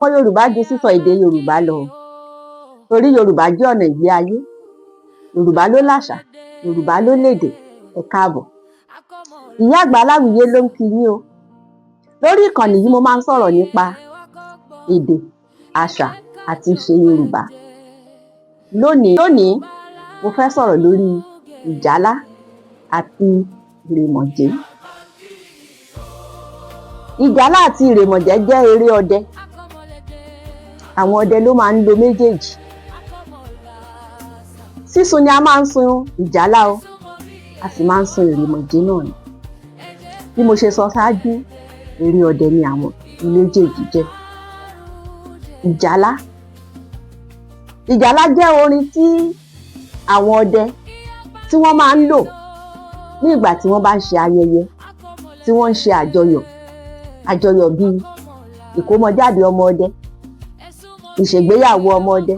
Ọmọ Yorùbá ju sísọ èdè Yorùbá lọ, torí Yorùbá jẹ́ ọ̀nà ìgbé ayé. Yorùbá ló láṣà, Yorùbá ló lédè. Ẹ káàbọ̀. Ìyá àgbà Aláwìyé ló ń kí yín o. Lórí ìkànnì yìí mo máa ń sọ̀rọ̀ nípa èdè, àṣà àti ìṣe Yorùbá. Lónìí mo fẹ́ sọ̀rọ̀ lórí Ìjálá àti Ìrèmọ̀jé. Ìjálá àti Ìrèmọ̀jé jẹ́ eré ọdẹ. Àwọn ọdẹ ló máa ń lo méjèèjì. Sísun ni a máa ń sun Ìjálá o, a sì máa ń sun Ìrèmọ̀jé náà ni. Bí mo ṣe sọ ṣáájú, eré ọdẹ ni àwọn méjèèjì jẹ́. Ìjálá jẹ́ orin tí àwọn ọdẹ tí wọ́n máa ń lò ní ìgbà tí wọ́n bá ń ṣe ayẹyẹ, tí wọ́n ń ṣe àjọyọ̀ bíi ìkómọjáde ọmọ ọdẹ, ìṣègbéyàwó ọmọ ọdẹ,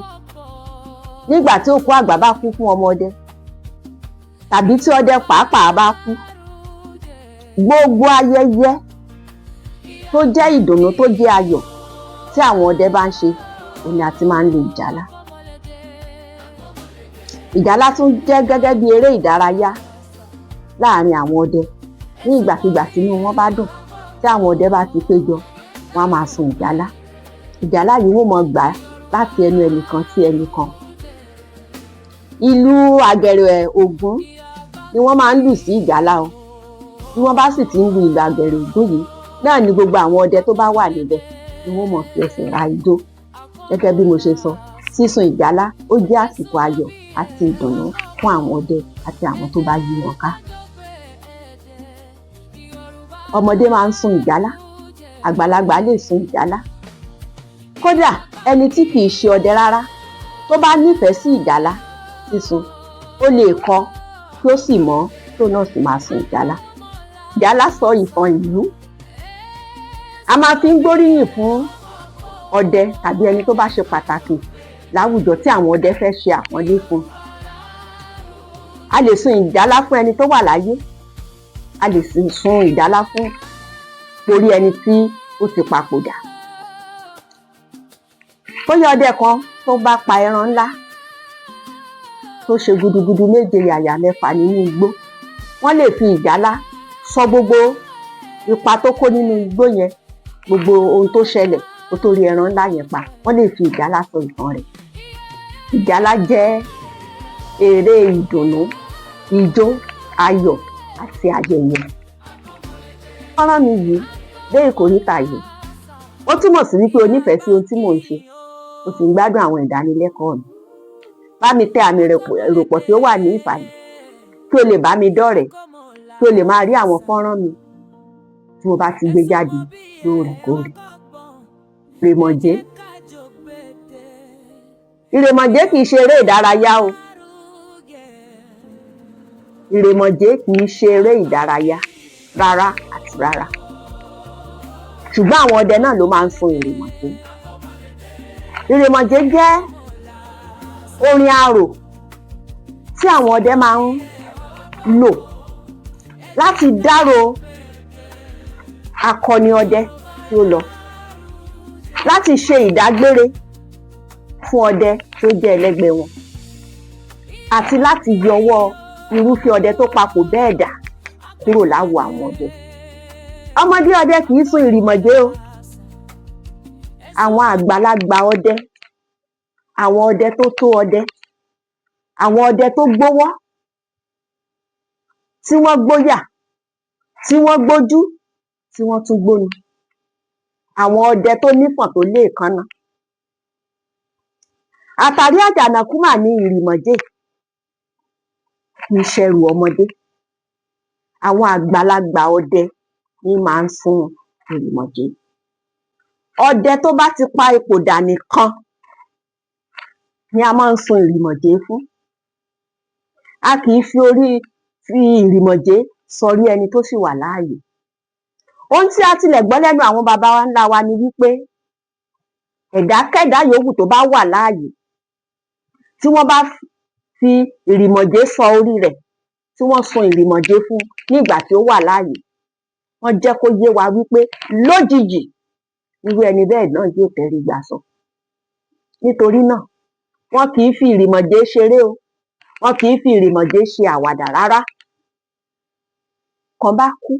nígbà tí òkú àgbà bá kú fún ọmọ ọdẹ, tàbí tí ọdẹ pàápàá bá kú. Gbogbo ayẹyẹ tó jẹ́ ìdùnnú, tó jẹ́ ayọ̀ tí àwọn ọdẹ bá ń ṣe, òun ni a ti máa ń lo Ìjálá. Ìjálá tún jẹ́ gẹ́gẹ́ bí eré ìdárayá láàrin àwọn ọdẹ. Ní ìgbàkigbà tí inú wọn bá dùn, tí àwọn ọdẹ bá ti péjọ, wọn á máa sun Ìjálá. Ìjálá yìí wọ́n máa gbà láti ẹnu ẹnìkan sí ẹnìkan. Ìlù àgẹ̀rẹ̀ Ògún ni wọ́n máa ń lù sí Ìjálá o. Bí wọ́n bá sì ti ń lu ìlù àgẹ̀rẹ̀ Ògún yìí, náà ni gbogbo àwọn ọdẹ tó bá wà níbẹ̀ ni wọ́n máa fi ẹsẹ̀ ra ijó. Gẹ́gẹ́ bí mo ṣe sọ, sísun Ìjálá ó jẹ́ àsìkò ayọ̀ àti ìdùnnú fún àwọn ọdẹ àti àwọn tó bá yí wọn ká. Ọmọdé máa ń sun Ìjálá, àgbàlagbà lè sun Ìjálá. Kódà ẹni tí kì í ṣe ọdẹ rárá tó bá nífẹ̀ẹ́ sí Ìjálá sísun, ó lè kọ kí ó sì mọ̀ tó náà sì máa sun Ìjálá. Ìjálá sọ ìtàn ìlú. A máa fi ń gbóríyìn fún ọdẹ tàbí ẹni tó bá ṣe pàtàkì láwùjọ tí àwọn ọdẹ fẹ́ ṣe àpọ́nlé fún. A lè sun Ìjálá fún ẹni tó wà láyé, a lè sun Ìjálá fún torí ẹni tí ó ti papòdà. Bóyá ọdẹ kan tó bá pa ẹran ńlá tó ṣe gudugudu méje yàyà mẹ́fà nínú igbó, wọ́n lè fi Ìjálá sọ gbogbo ipa tó kó nínú igbó yẹn, gbogbo ohun tó ṣẹlẹ̀ kó tó rí ẹran ńlá yẹn pa. Wọ́n lè fi Ìjálá sọ ìtàn rẹ̀. Ìjálá jẹ́ eré ìdùnnú, ijó, ayọ̀ àti ayẹyẹ. Fọ́nrán mi yìí dé ìkòríta yìí, ó túmọ̀ sí wípé o nífẹ̀ẹ́ sí ohun tí mò ń ṣe, o sì ń gbádùn àwọn ìdánilẹ́kọ̀ọ́ mi. Bá mi tẹ àmì ìròpọ̀ tí ó wà ní ìsàlẹ̀ kí o lè bá mi dọ́rẹ̀ẹ́, kí o lè máa rí àwọn fọ́nrán mi tí mo bá ti gbé jáde lóòrèkóòrè. Ìrèmọ̀jé kì í ṣe eré ìdárayá o. Ìrèmọ̀jé kì í ṣe eré ìdárayá rárá àti rárá. Ṣùgbọ́n àwọn ọdẹ náà ló máa ń sun Ìrèmọ̀jé. Ìrèmọ̀jé jẹ́ orin arò tí àwọn ọdẹ máa ń lò láti dárò akọni ọdẹ tí ó lọ, láti ṣe ìdágbére fún ọdẹ tó jẹ́ ẹlẹ́gbẹ́ wọn, àti láti yọwọ́ irúfẹ́ ọdẹ tó papò bẹ́ẹ̀ dà kúrò láwo àwọn ọdẹ. Ọmọdé ọdẹ kì í sun Ìrèmọ̀jé o. Àwọn àgbàlagbà ọdẹ, àwọn ọdẹ tó tó ọdẹ, àwọn ọdẹ tó gbówọ́, tí wọ́n gbóyà, tí wọ́n gbójú, tí wọ́n tún gbóni, àwọn ọdẹ tó nífọ̀n tó léèkánná. Àtàrí àjànàkú mà ní Ìrèmọ̀jé, kì í ṣẹrù ọmọdé. Àwọn àgbàlagbà ọdẹ ní máa ń sun Ìrèmọ̀jé. Ọdẹ tó bá ti pa ipò dà nìkan ni a máa ń sun Ìrèmọ̀jé fún. A kì í fi Ìrèmọ̀jé sọrí ẹni tó sì wà láàyè. Ohun tí a tilẹ̀ gbọ́ lẹ́nu àwọn baba wa ńlá wa ni wípé ẹ̀dákẹ́dá yòówù tó bá wà láàyè, tí wọ́n bá fi Ìrèmọ̀jé sọ orí rẹ̀, tí wọ́n sun Ìrèmọ̀jé fún nígbà tí ó wà láàyè, wọ́n jẹ́ kó yé wa wípé lójijì irú ẹni bẹ́ẹ̀ náà yóò tẹrí gbà sọ. Nítorí náà wọn kì í fi Ìrèmọ̀jé ṣeré o, wọn kì í fi Ìrèmọ̀jé ṣe àwàdà rárá. Kan bá kú,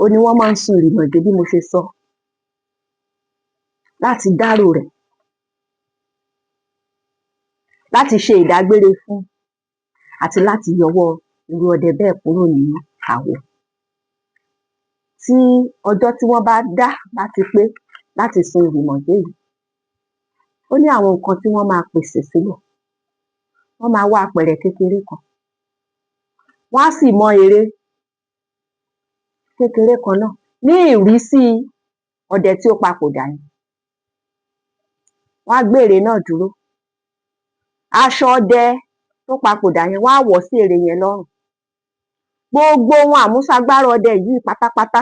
ó ní wọ́n máa ń sun Ìrèmọ̀jé bí mo ṣe sọ, láti dárò rẹ̀, láti ṣe ìdágbére fún, àti láti yọwọ́ irú ọdẹ bẹ́ẹ̀ kúrò ní àwọ̀. Tí ọjọ́ tí wọ́n bá dá bá ti pé láti sun Ìrèmọ̀jé yìí, ó ní àwọn nǹkan tí wọ́n máa pèsè sílẹ̀. Wọ́n máa wá apẹ̀rẹ̀ kékeré kan, wọ́n á sì mọ ère kékeré kan náà ní ìrísí ọdẹ tí ó papòdà yẹn. Wọ́n á gbé ère náà dúró, aṣọ ọdẹ tó papòdà yẹn wọ́n á wọ̀ sí ère yẹn lọ́rùn. Gbogbo ohun àmúṣagbára ọdẹ yìí pátápátá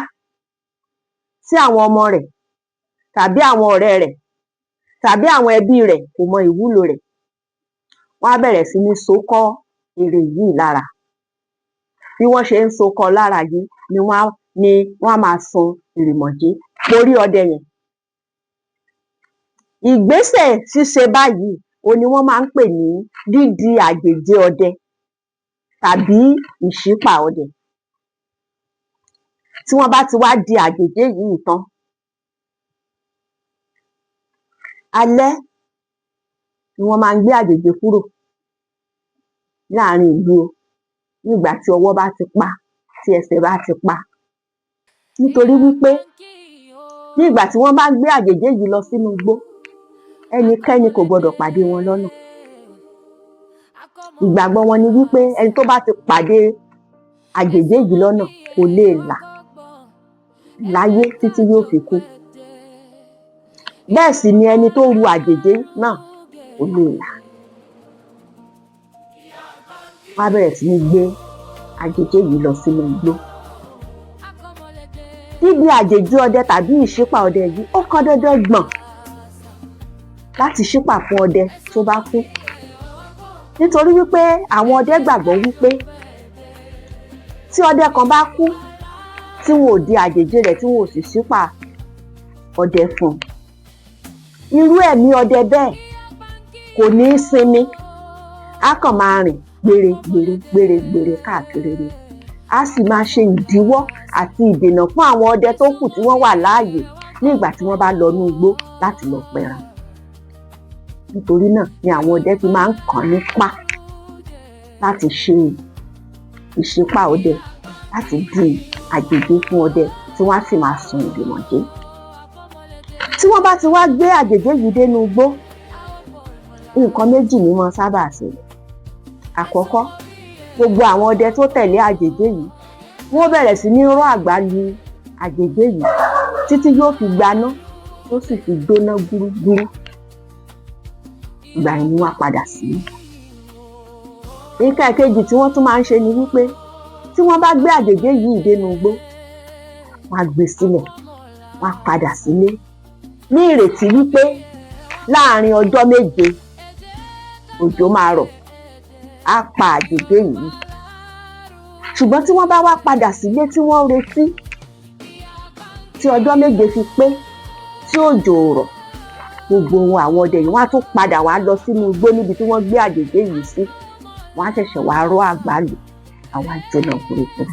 tí àwọn ọmọ rẹ̀ tàbí àwọn ọ̀rẹ́ rẹ̀ tàbí àwọn ẹbí rẹ̀ kò mọ ìwúlò rẹ̀, wọ́n á bẹ̀rẹ̀ sí ní so kọ́ ère yìí lára. Bí wọ́n ṣe ń so kọ́ ọ lára yìí ni wọ́n á máa sun Ìrèmọ̀jé mórí ọdẹ yẹn. Ìgbésẹ̀ ṣíṣe báyìí òun ni wọ́n máa ń pè ní dídi àjèjì ọdẹ tàbí ìṣípà ọdẹ. Tí wọ́n bá ti wá di àjèjì yìí tán, alẹ́ ni wọ́n máa ń gbé àjèjì kúrò láàrin ìlú o, nígbà tí ọwọ́ bá ti pa, tí ẹsẹ̀ bá ti pa. Nítorí wípé nígbà tí wọ́n bá gbé àjèjì yìí lọ sínú igbó, ẹnikẹ́ni kò gbọdọ̀ pàdé wọn lọ́nà. Ìgbàgbọ́ wọn ni wípé ẹni tó bá ti pàdé àjèjì yìí lọ́nà kò lè là láyé títí yóò fi kú. Bẹ́ẹ̀ sì ni ẹni tó ru àjèjì náà kò lè là. Wọ́n á bẹ̀rẹ̀ sí ní gbé àjèjì yìí lọ sínú igbó. Dídi àjèjì ọdẹ tàbí ìṣípà ọdẹ yìí ó kàn dandan gbọ̀n láti ṣípà fún ọdẹ tó bá kú. Nítorí wípé àwọn ọdẹ gbàgbọ́ wípé tí ọdẹ kan bá kú tí wọn ò di àjèjì rẹ̀ tí wọn ò sì ṣípà ọdẹ fún, irú ẹ̀mí ọdẹ bẹ́ẹ̀ kò ní í sinmi, á kàn máa rìn gbèrè káàkiri ni. Á sì máa ṣe ìdíwọ́ àti ìdènà fún àwọn ọdẹ tó kù tí wọ́n wà láàyè ní ìgbà tí wọ́n bá lọ ní igbó láti lọ pẹran. Nítorí náà ni àwọn ọdẹ fi máa ń kàn nípá láti ṣe ìṣípà ọdẹ, láti di àjèjì fún ọdẹ tí wọ́n á sì máa sun Ìrèmọ̀jé. Tí wọ́n bá ti wá gbé àjèjì yìí dénú igbó, nǹkan méjì ni wọ́n sábà ṣe. Àkọ́kọ́, gbogbo àwọn ọdẹ tó tẹ̀lé àjèjì yìí wọ́n bẹ̀rẹ̀ sí ní rọ́ àgbá lu àjèjì yìí títí yóò fi gbaná tó sì fi gbóná gúrúgúrú. Ìgbà yẹn ni wọ́n á padà sí. Nǹkan kejì tí wọ́n tún máa ń ṣe ni wípé tí wọ́n bá gbé àjèjì yìí dénú igbó, wọ́n á gbé sílẹ̀, wọ́n á padà sílé ní ìrètí wípé láàrin ọjọ́ méje òjò máa rọ̀, á pa àjèjì yìí. Ṣùgbọ́n tí wọ́n bá wá padà sílé tí wọ́n retí tí ọjọ́ méje fi pé tí òjò rọ̀, gbogbo ohun àwọn ọdẹ yìí wọ́n á tún padà wá lọ sínú igbó níbi tí wọ́n gbé àjèjì yìí sí. Wọ́n á ṣẹ̀ṣẹ̀ wá rọ́ àgbá lù, àwọn àjọyọ̀ burúkú.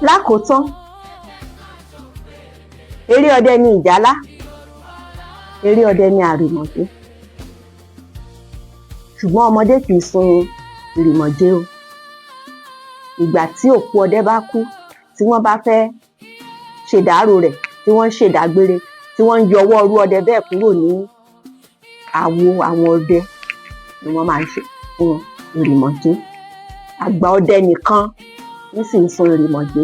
Lákòótán, eré ọdẹ ni Ìjálá, eré ọdẹ ni Àrèmọ̀jé. Ṣùgbọ́n ọmọdé kì í sun Ìrèmọ̀jé o. Ìgbà tí òkú ọdẹ bá kú, tí wọ́n bá fẹ́ ṣèdárò rẹ̀, tí wọ́n ń ṣèdágbére, tí wọ́n ń yọwọ́ irú ọdẹ bẹ́ẹ̀ kúrò ní àwo àwọn ọdẹ ni wọ́n máa ń ṣe fún Ìrèmọ̀jé. Àgbà ọdẹ nìkan ní sì ń sun Ìrèmọ̀jé.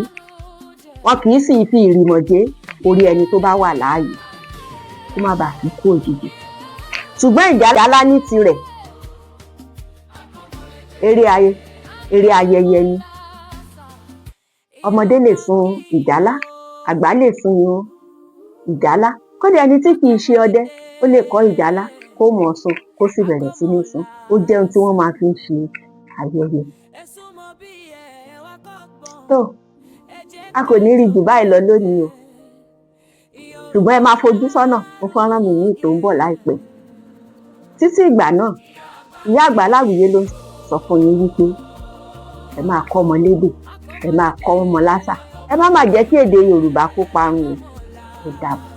Wọn kì í sì fi Ìrèmọ̀jé orí ẹni tó bá wà láàyè kó má bàa fi kú òjijì. Ṣùgbọ́n Ìjálá ní tirẹ̀, eré ayẹyẹ ni. Ọmọdé lè sun Ìjálá, àgbà lè sun Ìjálá. Kódà ẹni tí kì í ṣe ọdẹ ó lè kọ́ Ìjálá kó mọ̀ ọ́ sun kó sì bẹ̀rẹ̀ sí ní sun. Ó jẹ́ ohun tí wọ́n máa fi ń ṣe ayẹyẹ. a kò ní rí jù báyìí lọ lónìí o, ṣùgbọ́n ẹ máa fojú sọ́nà fún fọ́nrán mi ní tó ń bọ̀ láìpẹ́. Títí ìgbà náà, ìyá àgbà Aláwìyé ló sọ fún yín wípé ẹ máa kọ́ ọmọ lédè, ẹ máa kọ́ ọmọ lásà, ẹ má jẹ́ kí èdè Yorùbá kó parun o. Ó dàbọ̀.